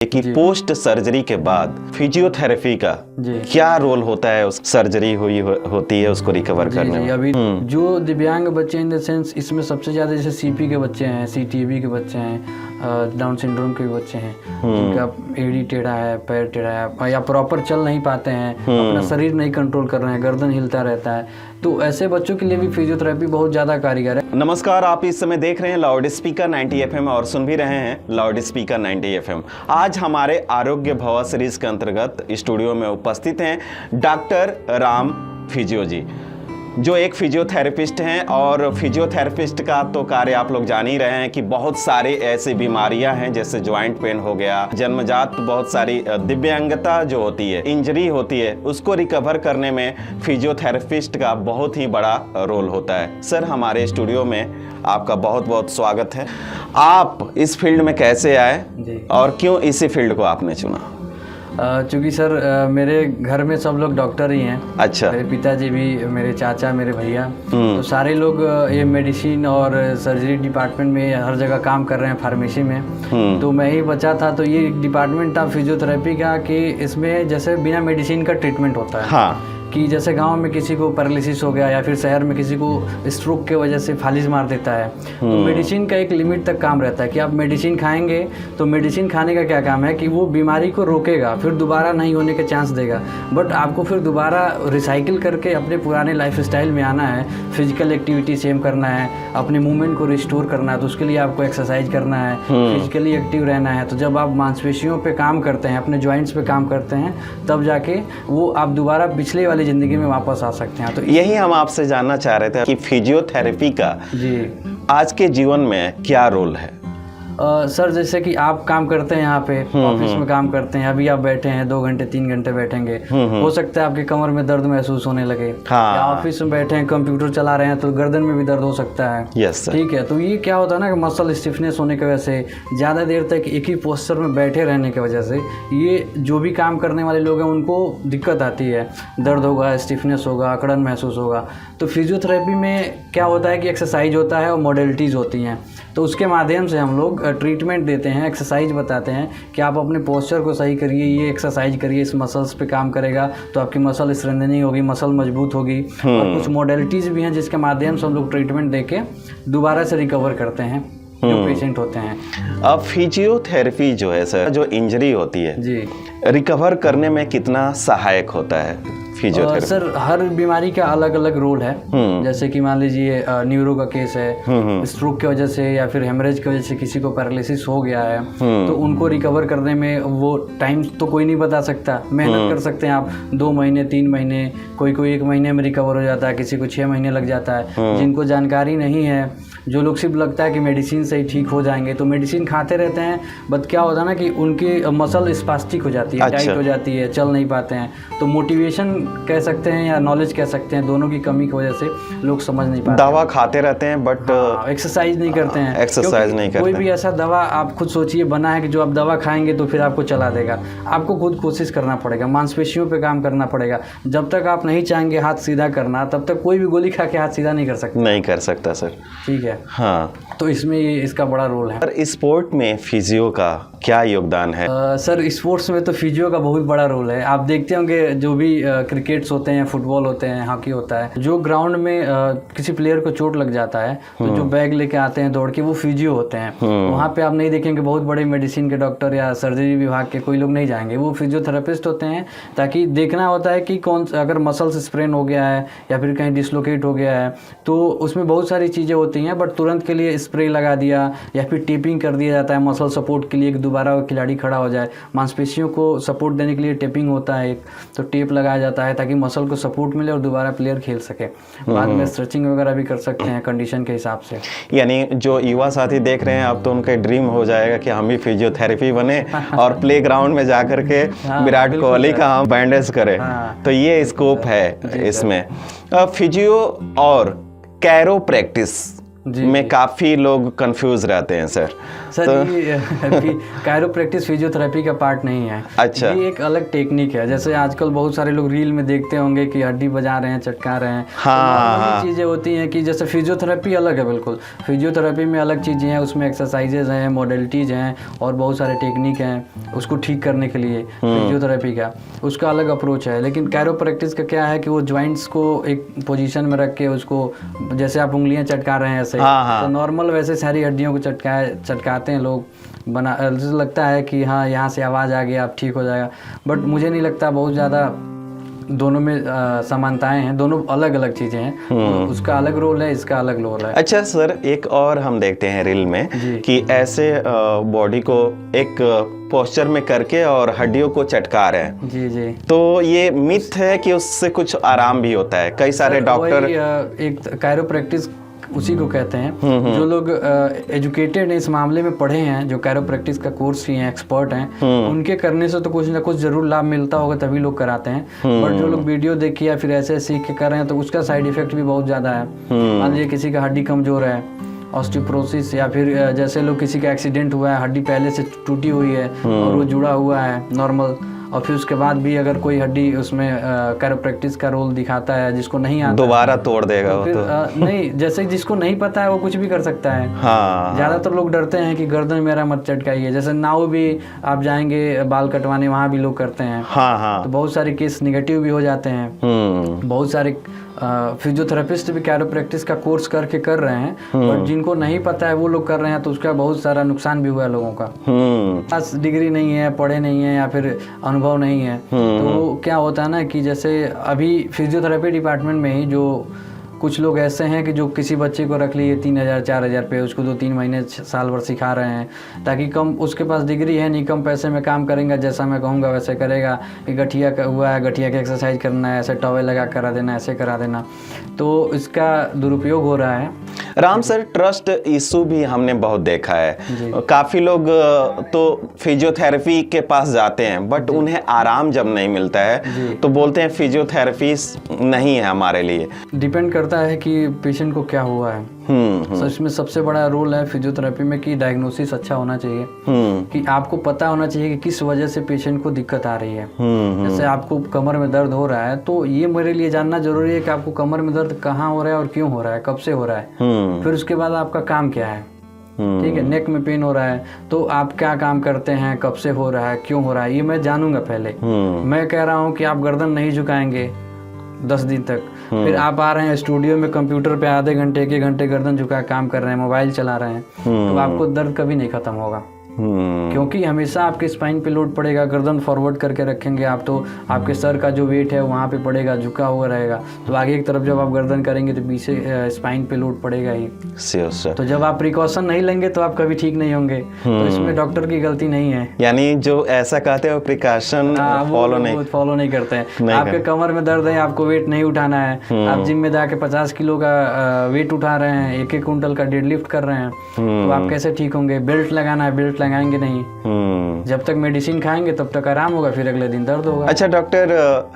कि post surgery के बाद फिजियोथेरेपी का क्या रोल होता है, उस सर्जरी होती है उसको रिकवर करने में। अभी जो दिव्यांग बच्चे इन द सेंस इसमें सबसे ज़्यादा जैसे सीपी के बच्चे हैं, सीटीबी के बच्चे हैं, डाउन सिंड्रोम के बच्चे हैं जिनका एड़ी टेढ़ा है, पैर टेढ़ा है या प्रॉपर चल नहीं पाते हैं, अपना शरीर नहीं कंट्रोल कर रहे हैं, गर्दन हिलता रहता है, तो ऐसे बच्चों के लिए भी फिजियोथेरेपी बहुत ज़्यादा कारगर है। नमस्कार, आप इस समय देख रहे हैं लाउड स्पीकर 90 FM और सुन भी रहे हैं लाउड स्पीकर 90 FM। आज हमारे आरोग्य भव सीरीज के अंतर्गत स्टूडियो में उपस्थित हैं डॉक्टर राम फिजियो जी, जो एक फिजियोथेरेपिस्ट हैं। और फिजियोथेरेपिस्ट का तो कार्य आप लोग जान ही रहे हैं कि बहुत सारी ऐसी बीमारियां हैं जैसे ज्वाइंट पेन हो गया, जन्मजात बहुत सारी दिव्यांगता जो होती है, इंजरी होती है, उसको रिकवर करने में फिजियोथेरेपिस्ट का बहुत ही बड़ा रोल होता है। सर, हमारे स्टूडियो में आपका बहुत बहुत स्वागत है। आप इस फील्ड में कैसे आए और क्यों इसी फील्ड को आपने चुना? चूँकि सर मेरे घर में सब लोग डॉक्टर ही हैं। अच्छा। मेरे पिताजी भी, मेरे चाचा, मेरे भैया, तो सारे लोग ये मेडिसिन और सर्जरी डिपार्टमेंट में हर जगह काम कर रहे हैं, फार्मेसी में। तो मैं ही बचा था, तो ये डिपार्टमेंट था फिजियोथेरेपी का कि इसमें जैसे बिना मेडिसिन का ट्रीटमेंट होता है। हाँ। कि जैसे गांव में किसी को पैरालिसिस हो गया या फिर शहर में किसी को स्ट्रोक के वजह से फालिज मार देता है, तो मेडिसिन का एक लिमिट तक काम रहता है कि आप मेडिसिन खाएंगे तो मेडिसिन खाने का क्या काम है कि वो बीमारी को रोकेगा, फिर दोबारा नहीं होने के चांस देगा। बट आपको फिर दोबारा रिसाइकिल करके अपने पुराने लाइफ स्टाइल में आना है, फिजिकल एक्टिविटी सेम करना है, अपने मूवमेंट को रिस्टोर करना है, तो उसके लिए आपको एक्सरसाइज करना है, फिजिकली एक्टिव रहना है। तो जब आप मांसपेशियों पर काम करते हैं, अपने जॉइंट्स पे काम करते हैं, तब जाके वो आप दोबारा पिछले वाली ज़िंदगी में वापस आ सकते हैं। तो यही हम आपसे जानना चाह रहे थे कि फिजियोथेरेपी का जी आज के जीवन में क्या रोल है? सर, जैसे कि आप काम करते हैं यहाँ पे, ऑफिस में काम करते हैं, अभी आप बैठे हैं 2 घंटे 3 घंटे बैठेंगे, हो सकता है आपके कमर में दर्द महसूस होने लगे। हाँ। या ऑफिस में बैठे हैं, कंप्यूटर चला रहे हैं, तो गर्दन में भी दर्द हो सकता है। Yes sir. ठीक है, तो ये क्या होता है ना कि मसल स्टिफनेस होने की वजह से, ज़्यादा देर तक एक ही पोस्चर में बैठे रहने की वजह से, ये जो भी काम करने वाले लोग हैं उनको दिक्कत आती है, दर्द होगा, स्टिफनेस होगा, अकड़न महसूस होगा। तो फिजियोथेरेपी में क्या होता है कि एक्सरसाइज होता है और मॉडलिटीज़ होती हैं, तो उसके माध्यम से हम लोग ट्रीटमेंट देते हैं, एक्सरसाइज बताते हैं कि आप अपने पोस्चर को सही करिए, ये एक्सरसाइज करिए, इस मसल्स पे काम करेगा तो आपकी मसल स्ट्रेंथनिंग होगी, मसल मजबूत होगी। और कुछ मॉडलिटीज़ भी हैं जिसके माध्यम से हम लोग ट्रीटमेंट देके दोबारा से रिकवर करते हैं जो पेशेंट होते हैं। अब फिजियोथेरेपी जो है सर, जो इंजरी होती है जी, रिकवर करने में कितना सहायक होता है फिजियोथेरेपी? सर, हर बीमारी का अलग अलग रोल है। जैसे कि मान लीजिए न्यूरो का केस है, स्ट्रोक की वजह से या फिर हेमरेज की वजह से किसी को पैरालिसिस हो गया है, तो उनको रिकवर करने में वो टाइम तो कोई नहीं बता सकता। मेहनत कर सकते हैं आप 2 महीने 3 महीने, कोई 1 महीने में रिकवर हो जाता है, किसी को 6 महीने लग जाता है। जिनको जानकारी नहीं है, जो लोग सिर्फ लगता है कि मेडिसिन से ही ठीक हो जाएंगे, तो मेडिसिन खाते रहते हैं, बट क्या होता है ना कि उनकी मसल स्पास्टिक हो जाती है, टाइट हो जाती है, चल नहीं पाते हैं। तो मोटिवेशन कह सकते हैं या नॉलेज कह सकते हैं, दोनों की कमी की वजह से लोग समझ नहीं पाते। दवा खाते रहते हैं बट एक्सरसाइज नहीं करते हैं। एक्सरसाइज नहीं करते। कोई भी ऐसा दवा आप खुद सोचिए बना है कि जो आप दवा खाएंगे तो फिर आपको चला देगा। आपको खुद कोशिश करना पड़ेगा, मांसपेशियों पे काम करना पड़ेगा। जब तक आप नहीं चाहेंगे हाथ सीधा करना, तब तक कोई भी गोली खा के हाथ सीधा नहीं कर सकता। नहीं कर सकता सर। ठीक है। हाँ, तो इसमें ये इसका बड़ा रोल है। सर, स्पोर्ट में फिजियो का क्या योगदान है? सर, स्पोर्ट्स में तो फिजियो का बहुत बड़ा रोल है। आप देखते होंगे जो भी क्रिकेट्स होते हैं, फुटबॉल होते हैं, हॉकी होता है, जो ग्राउंड में किसी प्लेयर को चोट लग जाता है तो जो बैग लेके आते हैं दौड़ के, वो फिजियो होते हैं। वहाँ पे आप नहीं देखेंगे बहुत बड़े मेडिसिन के डॉक्टर या सर्जरी विभाग के कोई लोग नहीं जाएंगे, वो फिजियोथेरेपिस्ट होते हैं। ताकि देखना होता है कि कौन, अगर मसल्स स्प्रेन हो गया है या फिर कहीं डिसलोकेट हो गया है, तो उसमें बहुत सारी चीज़ें होती हैं, बट तुरंत के लिए स्प्रे लगा दिया या फिर टेपिंग कर दिया जाता है मसल सपोर्ट के लिए, दोबारा वो खिलाड़ी खड़ा हो जाए। मांसपेशियों को सपोर्ट देने के लिए टेपिंग होता है एक, तो टेप लगाया जाता है ताकि मसल को सपोर्ट मिले और दोबारा प्लेयर खेल सके। बाद में स्ट्रेचिंग वगैरह भी कर सकते हैं कंडीशन के हिसाब से। यानी जो युवा साथी देख रहे हैं, अब तो उनका ड्रीम हो जाएगा कि हम भी फिजियोथेरेपी बने और प्ले ग्राउंड में जा करके विराट कोहली का हम बैंडेज करें। तो ये स्कोप है इसमें। फिजियो और कैरो प्रैक्टिस में काफ़ी लोग कंफ्यूज रहते हैं सर। सर ये कायरोप्रैक्टिस फिजियोथेरेपी का पार्ट नहीं है। अच्छा। ये एक अलग टेक्निक है। जैसे आजकल बहुत सारे लोग रील में देखते होंगे कि हड्डी बजा रहे हैं, चटका रहे हैं। हाँ, तो चीज़ें होती हैं कि जैसे फिजियोथेरेपी अलग है बिल्कुल। फिजियोथेरेपी में अलग चीज़ें हैं, उसमें एक्सरसाइजेज हैं, मॉडलिटीज़ हैं और बहुत सारे टेक्निक हैं उसको ठीक करने के लिए। फिजियोथेरेपी का उसका अलग अप्रोच है। लेकिन कायरोप्रैक्टिस का क्या है कि वो जॉइंट्स को एक पोजीशन में रख के उसको, जैसे आप उंगलियां चटका रहे हैं ऐसे, तो नॉर्मल वैसे सारी हड्डियों को चटकाते हैं लोग। लगता है कि हाँ यहाँ से आवाज़ आ गया अब ठीक हो जाएगा, बट मुझे नहीं लगता। बहुत ज़्यादा दोनों में समानताएं हैं, दोनों अलग अलग चीज़ें हैं। तो उसका अलग रोल है, इसका अलग रोल है। अच्छा सर, एक और हम देखते हैं रील में कि ऐसे बॉडी को एक पोस्चर में करके और हड्डियों को चटका रहे हैं। जी जी। तो ये मिथ है कि उससे कुछ आराम भी होता है? कई सारे डॉक्टर, एक कायरोप्रैक्टिस उसी को कहते हैं। जो लोग एजुकेटेड हैं, इस मामले में पढ़े हैं, जो कायरोप्रैक्टिस का कोर्स किए हैं, एक्सपर्ट हैं, उनके करने से तो कुछ ना कुछ जरूर लाभ मिलता होगा, तभी लोग कराते हैं। बट जो लोग वीडियो देखिए या फिर ऐसे सीख के कर रहे हैं तो उसका साइड इफेक्ट भी बहुत ज़्यादा है। मान लीजिए किसी का हड्डी कमजोर है, ऑस्टियोपोरोसिस, या फिर जैसे लोग किसी का एक्सीडेंट हुआ है, हड्डी पहले से टूटी हुई है और वो जुड़ा हुआ है नॉर्मल, और फिर उसके बाद भी अगर कोई हड्डी उसमें कायरोप्रैक्टिस का रोल दिखाता है, जिसको नहीं आता दोबारा तोड़ देगा तो फिर नहीं, जैसे जिसको नहीं पता है वो कुछ भी कर सकता है। हाँ। ज़्यादातर लोग डरते हैं कि गर्दन मेरा मत चटकाइए। जैसे नाव भी आप जाएंगे बाल कटवाने, वहाँ भी लोग करते हैं। हाँ। तो बहुत सारे केस निगेटिव भी हो जाते हैं। बहुत सारे फिजियोथेरेपिस्ट भी कायरोप्रैक्टिस का कोर्स करके कर रहे हैं, बट जिनको नहीं पता है वो लोग कर रहे हैं तो उसका बहुत सारा नुकसान भी हुआ है लोगों का। पास डिग्री नहीं है, पढ़े नहीं है या फिर अनुभव नहीं है, तो क्या होता है ना कि जैसे अभी फिजियोथेरेपी डिपार्टमेंट में ही जो कुछ लोग ऐसे हैं कि जो किसी बच्चे को रख लिए 3,000 4,000 पे, उसको 2-3 महीने साल भर सिखा रहे हैं, ताकि कम, उसके पास डिग्री है नहीं, कम पैसे में काम करेंगे, जैसा मैं कहूँगा वैसे करेगा। कि गठिया हुआ है, गठिया की एक्सरसाइज करना है, ऐसे टॉवेल लगा करा देना, ऐसे करा देना, तो इसका दुरुपयोग हो रहा है। राम सर, ट्रस्ट इशू भी हमने बहुत देखा है। काफ़ी लोग तो फिजियोथेरेपी के पास जाते हैं, बट उन्हें आराम जब नहीं मिलता है तो बोलते हैं फिजियोथेरेपी नहीं है हमारे लिए। डिपेंड करता है कि पेशेंट को क्या हुआ है। तो इसमें सबसे बड़ा रोल है फिजियोथेरेपी में कि डायग्नोसिस अच्छा होना चाहिए, कि आपको पता होना चाहिए कि किस वजह से पेशेंट को दिक्कत आ रही है। जैसे आपको कमर में दर्द हो रहा है तो ये मेरे लिए जानना जरूरी है कि आपको कमर में दर्द कहाँ हो रहा है और क्यों हो रहा है, कब से हो रहा है, फिर उसके बाद आपका काम क्या है। ठीक है, नेक में पेन हो रहा है तो आप क्या काम करते हैं, कब से हो रहा है, क्यों हो रहा है, ये मैं जानूंगा पहले। मैं कह रहा हूँ कि आप गर्दन नहीं झुकाएंगे 10 दिन तक, फिर आप आ रहे हैं स्टूडियो में कंप्यूटर पे आधे घंटे 1 घंटे गर्दन झुका काम कर रहे हैं, मोबाइल चला रहे हैं, तो आपको दर्द कभी नहीं खत्म होगा। क्योंकि हमेशा आपके स्पाइन पे लोड पड़ेगा। गर्दन फॉरवर्ड करके रखेंगे आप तो आपके सर का जो वेट है वहाँ पे पड़ेगा, झुका हुआ रहेगा, तो आगे की तरफ जब आप गर्दन करेंगे तो पीछे स्पाइन पे लोड पड़ेगा ही। तो जब आप प्रिकॉशन नहीं लेंगे तो आप कभी ठीक नहीं होंगे। तो इसमें डॉक्टर की गलती नहीं है। यानी जो ऐसा कहते हैं प्रिकॉशन फॉलो नहीं करते हैं। आपके कमर में दर्द है, आपको वेट नहीं उठाना है, आप जिम में जाके 50 किलो का वेट उठा रहे हैं, 1-1 कुंटल का डेडलिफ्ट कर रहे हैं, तो आप कैसे ठीक होंगे। बेल्ट लगाना है, बेल्ट लगाएंगे नहीं, जब तक मेडिसिन खाएंगे तब तक आराम होगा, फिर अगले दिन दर्द होगा। अच्छा डॉक्टर,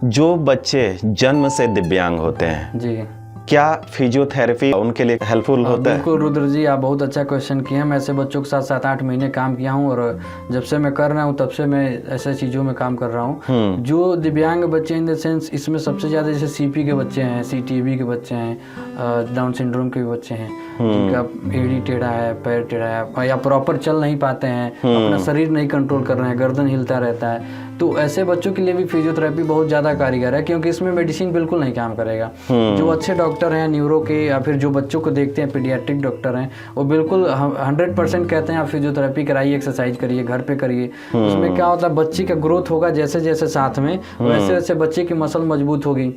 जो बच्चे जन्म से दिव्यांग होते हैं जी, क्या फिजियोथेरेपी उनके लिए हेल्पफुल होता है? बिल्कुल रुद्र जी, आप बहुत अच्छा क्वेश्चन किए हैं। मैं ऐसे बच्चों के साथ 7-8 महीने काम किया हूँ और जब से मैं कर रहा हूँ तब से मैं ऐसे चीज़ों में काम कर रहा हूँ। जो दिव्यांग बच्चे इन द सेंस, इसमें सबसे ज़्यादा जैसे CP के बच्चे हैं, CTB के बच्चे हैं, डाउन सिंड्रोम के बच्चे हैं, जिनका एड़ी टेढ़ा है, पैर टेढ़ा है, या प्रॉपर चल नहीं पाते हैं, अपना शरीर नहीं कंट्रोल कर रहे हैं, गर्दन हिलता रहता है, तो ऐसे बच्चों के लिए भी फिजियोथेरेपी बहुत ज़्यादा कारगर है, क्योंकि इसमें मेडिसिन बिल्कुल नहीं काम करेगा। जो अच्छे डॉक्टर हैं न्यूरो के, या फिर जो बच्चों को देखते हैं पीडियाट्रिक डॉक्टर हैं, वो बिल्कुल 100% कहते हैं आप फिजियोथेरेपी कराइए, एक्सरसाइज करिए, घर पे करिए। उसमें क्या होता है, बच्चे का ग्रोथ होगा जैसे जैसे साथ में, वैसे वैसे बच्चे की मसल मजबूत होगी,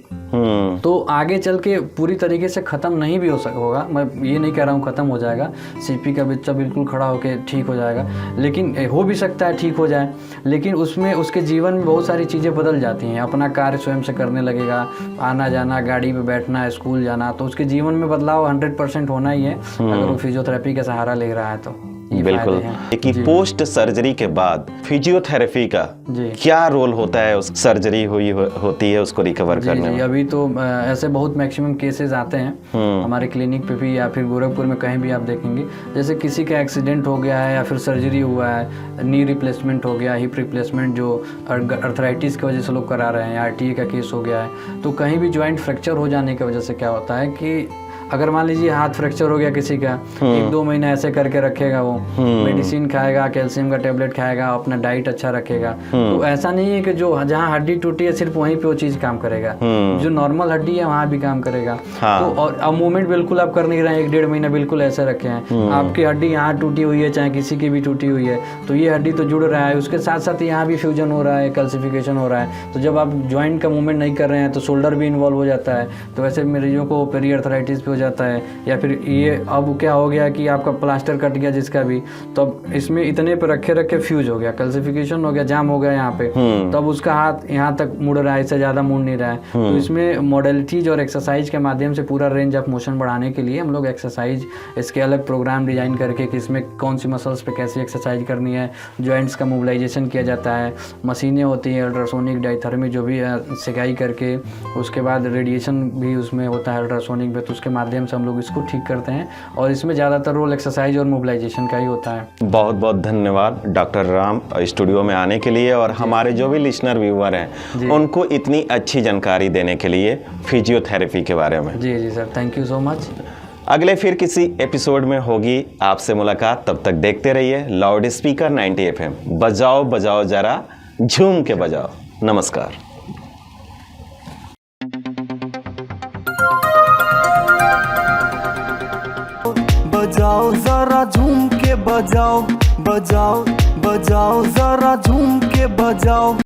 तो आगे चल के पूरी तरीके से ख़त्म नहीं भी होगा। मैं ये नहीं कह रहा हूँ ख़त्म हो जाएगा, CP का बच्चा बिल्कुल खड़ा होकर ठीक हो जाएगा, लेकिन हो भी सकता है ठीक हो जाए, लेकिन उसमें उसके जीवन में बहुत सारी चीज़ें बदल जाती हैं। अपना कार्य स्वयं से करने लगेगा, आना जाना, गाड़ी में बैठना, स्कूल जाना, तो उसके जीवन में बदलाव 100% होना ही है अगर वो फिजियोथेरेपी का सहारा ले रहा है तो। ये बिल्कुल। फायदे हैं। कि पोस्ट सर्जरी के बाद फिजियोथेरेपी का जी। क्या रोल होता है, उस सर्जरी हुई होती है उसको रिकवर करने में? अभी तो ऐसे बहुत मैक्सिमम केसेस आते हैं हमारे क्लिनिक पे भी, या फिर गोरखपुर में कहीं भी आप देखेंगे, जैसे किसी का एक्सीडेंट हो गया है या फिर सर्जरी हुआ है, नी रिप्लेसमेंट हो गया, हिप रिप्लेसमेंट जो अर्थराइटिस की वजह से लोग करा रहे हैं, आरटीए का केस हो गया है, तो कहीं भी जॉइंट फ्रैक्चर हो जाने की वजह से क्या होता है कि अगर मान लीजिए हाथ फ्रैक्चर हो गया किसी का, 1-2 महीना ऐसे करके रखेगा, वो मेडिसिन खाएगा, कैल्शियम का टेबलेट खाएगा, अपना डाइट अच्छा रखेगा, तो ऐसा नहीं है कि जो जहाँ हड्डी टूटी है सिर्फ वहीं पे वो चीज़ काम करेगा, जो नॉर्मल हड्डी है वहाँ भी काम करेगा। तो और अब मूवमेंट बिल्कुल आप कर नहीं रहे हैं, 1-1.5 महीना बिल्कुल ऐसे रखे हैं, आपकी हड्डी यहाँ टूटी हुई है चाहे किसी की भी टूटी हुई है, तो ये हड्डी तो जुड़ रहा है, उसके साथ साथ यहाँ भी फ्यूजन हो रहा है, कैल्सिफिकेशन हो रहा है, तो जब आप ज्वाइंट का मूवमेंट नहीं कर रहे हैं तो शोल्डर भी इन्वॉल्व हो जाता है, तो ऐसे मरीजों को पेरी अर्थराइटिस भी हो जाता है। या फिर ये अब क्या हो गया कि आपका प्लास्टर कट गया जिसका भी, तो अब इसमें इतने पे रखे रखे फ्यूज हो गया, कैल्सिफिकेशन हो गया, जाम हो गया यहाँ पे, तब उसका हाथ यहाँ तक मुड़ रहा है, इससे ज़्यादा मुड़ नहीं रहा है। तो इसमें मॉडलिटीज और एक्सरसाइज के माध्यम से पूरा रेंज ऑफ मोशन बढ़ाने के लिए हम लोग एक्सरसाइज इसके अलग प्रोग्राम डिजाइन करके कि इसमें कौन सी मसल्स पे कैसी एक्सरसाइज करनी है, जॉइंट्स का मोबिलाइजेशन किया जाता है, मशीनें होती हैं अल्ट्रासोनिक डायथर्मी जो भी सिकाई करके, उसके बाद रेडिएशन भी उसमें होता है अल्ट्रासोनिक पे, तो उसके माध्यम से हम लोग इसको ठीक करते हैं, और इसमें ज़्यादातर रोल एक्सरसाइज और मोबिलाइजेशन का ही होता है। बहुत बहुत धन्यवाद डॉक्टर राम स्टूडियो में आने के लिए, और हमारे जो भी लिसनर व्यूअर हैं उनको इतनी अच्छी जानकारी देने के लिए फिजियोथेरेपी के बारे में। जी sir, thank you so much. अगले फिर किसी एपिसोड में होगी आपसे मुलाकात, तब तक देखते रहिए लाउड स्पीकर 90 FM। बजाओ बजाओ जरा झूम के बजाओ। नमस्कार। बजाओ जरा झूम के बजाओ, बजाओ बजाओ जरा झूम के बजाओ।